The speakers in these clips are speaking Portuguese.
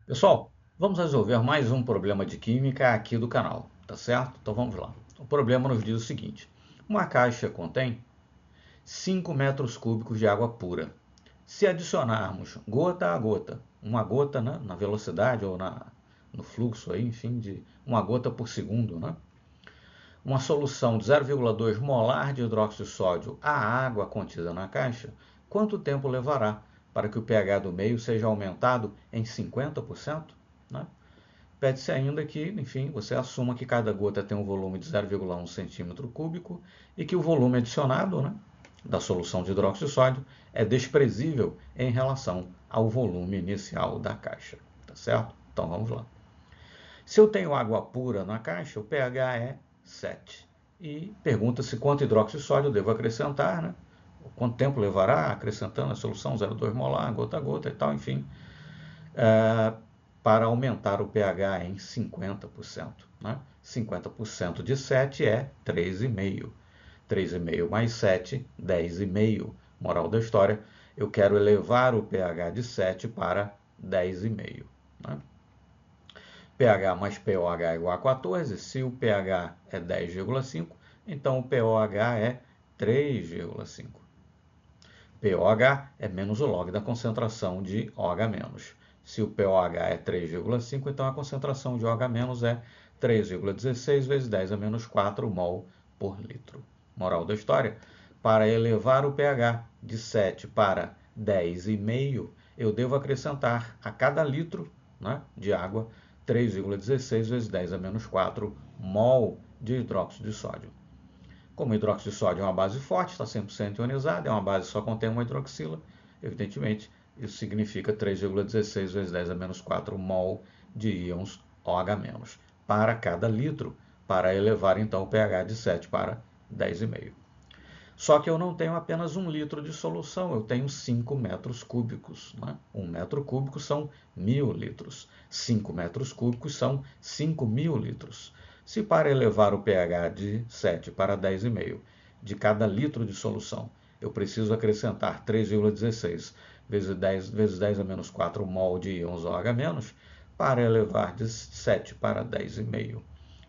Pessoal, vamos resolver mais um problema de química aqui do canal, tá certo? Então vamos lá. O problema nos diz o seguinte: uma caixa contém 5 metros cúbicos de água pura. Se adicionarmos gota a gota, uma gota, né, na velocidade ou no fluxo, aí, enfim, de uma gota por segundo, né, uma solução de 0,2 molar de hidróxido de sódio à água contida na caixa, quanto tempo levará para que o pH do meio seja aumentado em 50%? Né? Pede-se ainda que, enfim, você assuma que cada gota tem um volume de 0,1 centímetro cúbico e que o volume adicionado, né, da solução de hidróxido de sódio é desprezível em relação ao volume inicial da caixa. Tá certo? Então vamos lá. Se eu tenho água pura na caixa, o pH é 7. E pergunta-se quanto hidróxido de sódio eu devo acrescentar, né? Quanto tempo levará acrescentando a solução 0,2 molar, gota a gota e tal, enfim, para aumentar o pH em 50%. Né? 50% de 7 é 3,5. 3,5 mais 7, 10,5. Moral da história, eu quero elevar o pH de 7 para 10,5. Né? pH mais pOH é igual a 14. Se o pH é 10,5, então o pOH é 3,5. pOH é menos o log da concentração de OH-. Se o pOH é 3,5, então a concentração de OH- é 3,16 vezes 10 a menos 4 mol por litro. Moral da história: para elevar o pH de 7 para 10,5, eu devo acrescentar a cada litro, né, de água 3,16 vezes 10 a menos 4 mol de hidróxido de sódio. Como o hidróxido de sódio é uma base forte, está 100% ionizada, é uma base que só contém uma hidroxila, evidentemente, isso significa 3,16 vezes 10 a menos 4 mol de íons OH- para cada litro, para elevar então o pH de 7 para 10,5. Só que eu não tenho apenas 1 litro de solução, eu tenho 5 metros cúbicos. Né? 1 metro cúbico são 1.000 litros. 5 metros cúbicos são 5.000 litros. Se para elevar o pH de 7 para 10,5 de cada litro de solução, eu preciso acrescentar 3,16 vezes 10 a menos 4 mol de íons OH-, para elevar de 7 para 10,5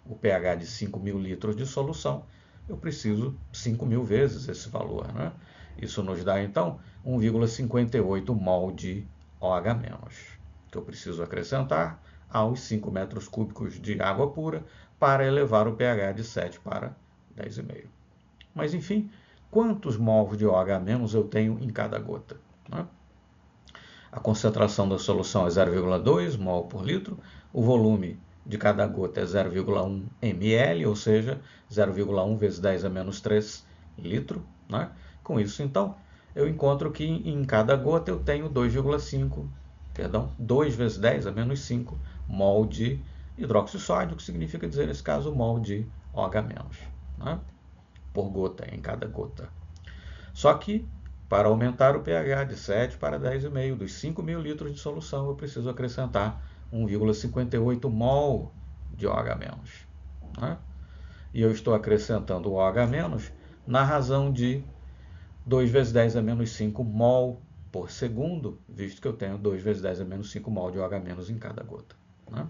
o pH de 5.000 litros de solução, eu preciso 5.000 vezes esse valor. Né? Isso nos dá, então, 1,58 mol de OH-, que eu preciso acrescentar aos 5 metros cúbicos de água pura para elevar o pH de 7 para 10,5. Mas, enfim, quantos mols de OH- eu tenho em cada gota? Né? A concentração da solução é 0,2 mol por litro, o volume de cada gota é 0,1 ml, ou seja, 0,1 vezes 10 a menos 3 litro. Né? Com isso, então, eu encontro que em cada gota eu tenho 2 vezes 10 a menos 5 mol de hidróxido de sódio, que significa dizer, nesse caso, mol de OH-, né? Por gota, em cada gota. Só que, para aumentar o pH de 7 para 10,5 dos 5.000 litros de solução, eu preciso acrescentar 1,58 mol de OH-. Né? E eu estou acrescentando o OH- na razão de 2 vezes 10 a menos 5 mol por segundo, visto que eu tenho 2 vezes 10 a menos 5 mol de OH- em cada gota. Né?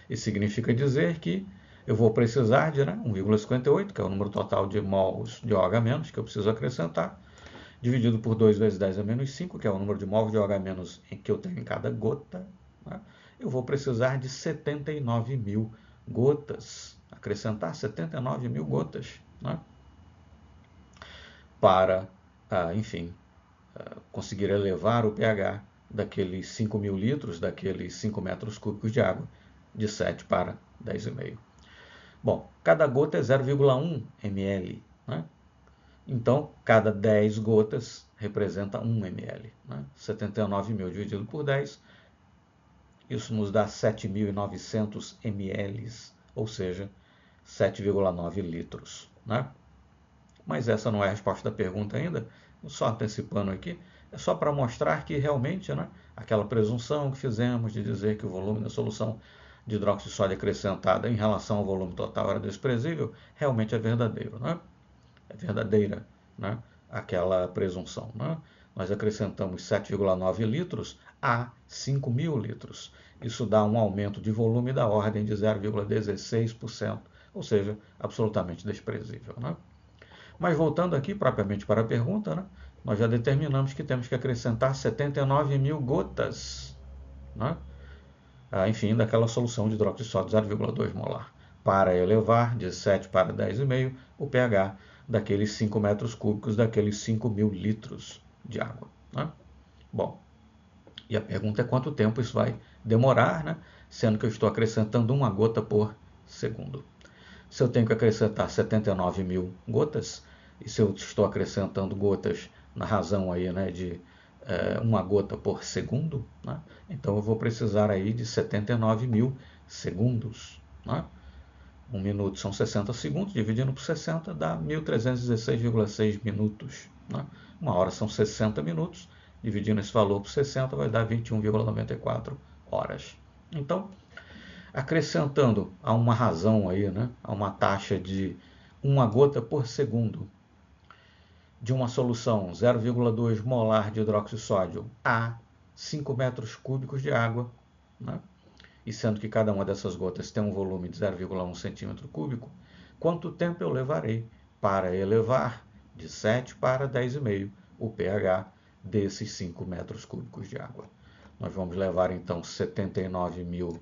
Isso significa dizer que eu vou precisar de 1,58, que é o número total de mols de OH- que eu preciso acrescentar, dividido por 2 vezes 10 a menos 5, que é o número de mols de OH- que eu tenho em cada gota, né? Eu vou precisar de 79.000 gotas, acrescentar 79.000 gotas, né? Para, enfim, conseguir elevar o pH daqueles 5.000 litros, daqueles 5 metros cúbicos de água, de 7 para 10,5. Bom, cada gota é 0,1 ml, né? Então, cada 10 gotas representa 1 ml. Né? 79.000 dividido por 10, isso nos dá 7.900 ml, ou seja, 7,9 litros. Né? Mas essa não é a resposta da pergunta ainda, só antecipando aqui, é só para mostrar que realmente, né, aquela presunção que fizemos de dizer que o volume da solução de hidróxido de sódio acrescentada em relação ao volume total era desprezível, realmente é verdadeiro. Né? É verdadeira, né, aquela presunção. Né? Nós acrescentamos 7,9 litros a 5.000 litros. Isso dá um aumento de volume da ordem de 0,16%, ou seja, absolutamente desprezível, né? Mas voltando aqui propriamente para a pergunta, né, nós já determinamos que temos que acrescentar 79.000 gotas, né, enfim, daquela solução de hidróxido de sódio 0,2 molar, para elevar de 7 para 10,5 o pH daqueles 5 metros cúbicos, daqueles 5.000 litros de água, né? Bom, e a pergunta é quanto tempo isso vai demorar, né? Sendo que eu estou acrescentando uma gota por segundo. Se eu tenho que acrescentar 79.000 gotas, e se eu estou acrescentando gotas na razão aí, né, de uma gota por segundo, né, então eu vou precisar aí de 79.000 segundos. Né? 1 minuto são 60 segundos, dividindo por 60 dá 1.316,6 minutos. Né? Uma hora são 60 minutos, dividindo esse valor por 60 vai dar 21,94 horas. Então, acrescentando a uma razão aí, né, a uma taxa de uma gota por segundo de uma solução 0,2 molar de hidróxido de sódio a 5 metros cúbicos de água, né, e sendo que cada uma dessas gotas tem um volume de 0,1 centímetro cúbico, quanto tempo eu levarei para elevar de 7 para 10,5 o pH desses 5 metros cúbicos de água? Nós vamos levar então 79.000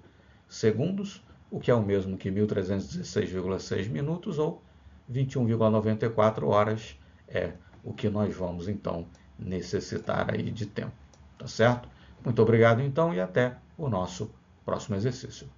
segundos, o que é o mesmo que 1.316,6 minutos, ou 21,94 horas é o que nós vamos então necessitar aí de tempo, tá certo? Muito obrigado então e até o nosso próximo exercício.